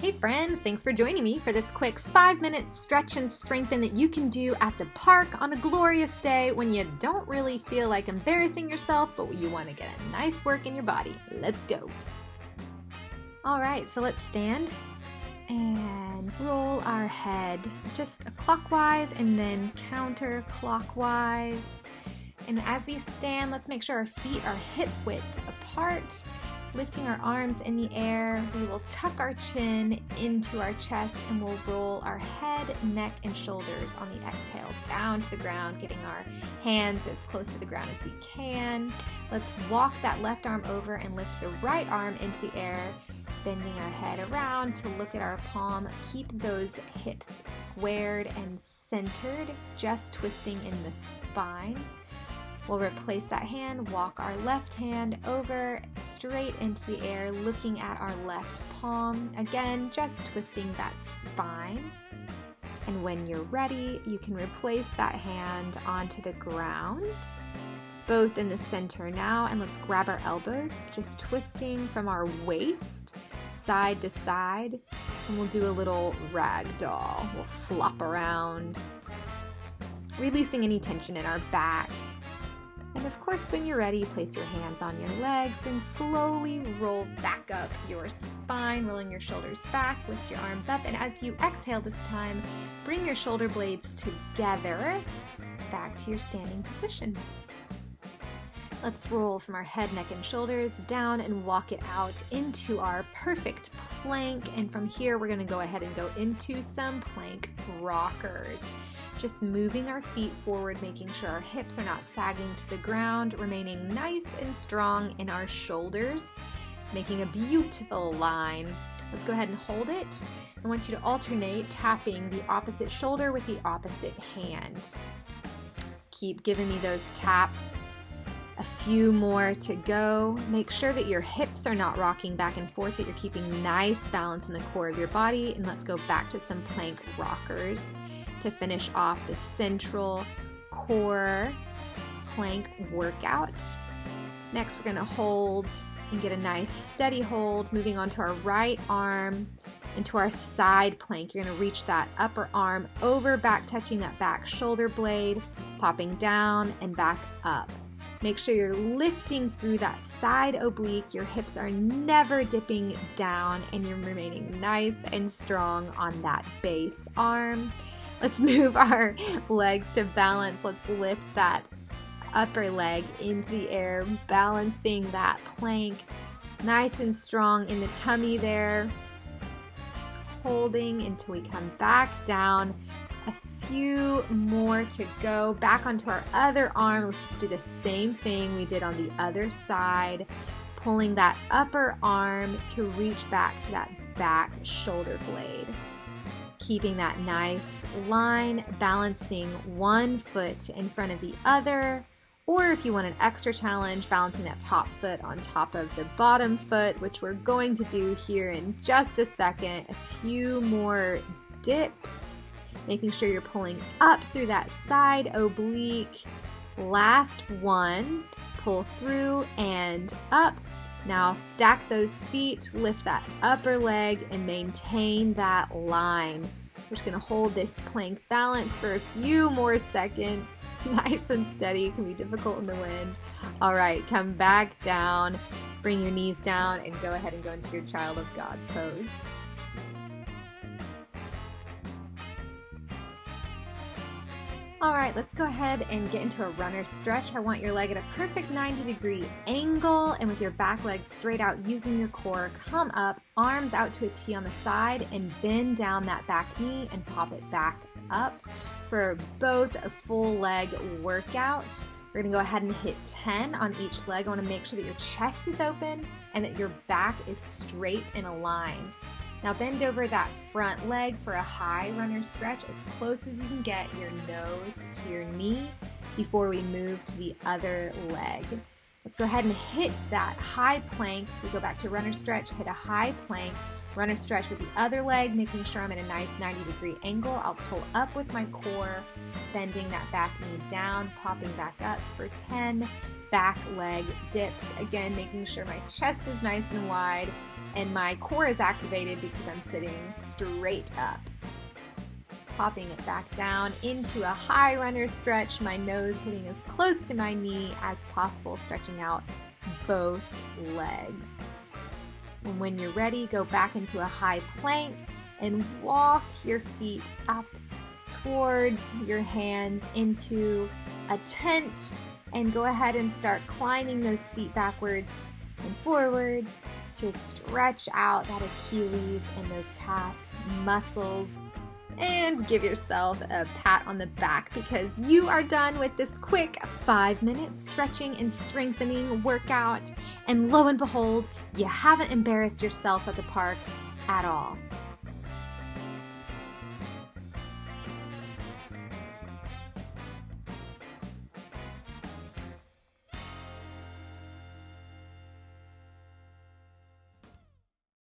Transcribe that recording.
Hey friends, thanks for joining me for this quick 5-minute stretch and strengthen that you can do at the park on a glorious day when you don't really feel like embarrassing yourself, but you want to get a nice work in your body. Let's go. All right, so let's stand and roll our head just clockwise and then counterclockwise. And as we stand, let's make sure our feet are hip width apart. Lifting our arms in the air, we will tuck our chin into our chest and we'll roll our head, neck, and shoulders on the exhale down to the ground, getting our hands as close to the ground as we can. Let's walk that left arm over and lift the right arm into the air, bending our head around to look at our palm. Keep those hips squared and centered, just twisting in the spine. We'll replace that hand, walk our left hand over straight into the air, looking at our left palm. Again, just twisting that spine. And when you're ready, you can replace that hand onto the ground, both in the center now. And let's grab our elbows, just twisting from our waist, side to side. And we'll do a little rag doll. We'll flop around, releasing any tension in our back. And of course, when you're ready, place your hands on your legs and slowly roll back up your spine, rolling your shoulders back, lift your arms up. And as you exhale this time, bring your shoulder blades together, back to your standing position. Let's roll from our head, neck, and shoulders down and walk it out into our perfect plank. And from here, we're gonna go ahead and go into some plank rockers. Just moving our feet forward, making sure our hips are not sagging to the ground, remaining nice and strong in our shoulders, making a beautiful line. Let's go ahead and hold it. I want you to alternate tapping the opposite shoulder with the opposite hand. Keep giving me those taps. A few more to go. Make sure that your hips are not rocking back and forth, that you're keeping nice balance in the core of your body. And let's go back to some plank rockers to finish off the central core plank workout. Next, we're gonna hold and get a nice steady hold, moving onto our right arm into our side plank. You're gonna reach that upper arm over, back touching that back shoulder blade, popping down and back up. Make sure you're lifting through that side oblique. Your hips are never dipping down and you're remaining nice and strong on that base arm. Let's move our legs to balance. Let's lift that upper leg into the air, balancing that plank nice and strong in the tummy there. Holding until we come back down. A few more to go. Back onto our other arm. Let's just do the same thing we did on the other side. Pulling that upper arm to reach back to that back shoulder blade. Keeping that nice line, balancing one foot in front of the other, or if you want an extra challenge, balancing that top foot on top of the bottom foot, which we're going to do here in just a second. A few more dips, making sure you're pulling up through that side oblique. Last one, pull through and up. Now stack those feet, lift that upper leg, and maintain that line. We're just gonna hold this plank balance for a few more seconds. Nice and steady, it can be difficult in the wind. All right, come back down, bring your knees down, and go ahead and go into your Child of God pose. All right, let's go ahead and get into a runner stretch. I want your leg at a perfect 90-degree angle and with your back leg straight out using your core. Come up, arms out to a T on the side and bend down that back knee and pop it back up for both a full leg workout. We're gonna go ahead and hit 10 on each leg. I wanna make sure that your chest is open and that your back is straight and aligned. Now bend over that front leg for a high runner stretch as close as you can get your nose to your knee before we move to the other leg. Let's go ahead and hit that high plank. We go back to runner stretch, hit a high plank, Runner stretch with the other leg, making sure I'm at a nice 90-degree angle. I'll pull up with my core, bending that back knee down, popping back up for 10 back leg dips. Again, making sure my chest is nice and wide and my core is activated because I'm sitting straight up. Popping it back down into a high runner stretch, my nose hitting as close to my knee as possible, stretching out both legs. And when you're ready, go back into a high plank and walk your feet up towards your hands into a tent, and go ahead and start climbing those feet backwards and forwards to stretch out that Achilles and those calf muscles. And give yourself a pat on the back because you are done with this quick 5-minute stretching and strengthening workout. And lo and behold, you haven't embarrassed yourself at the park at all.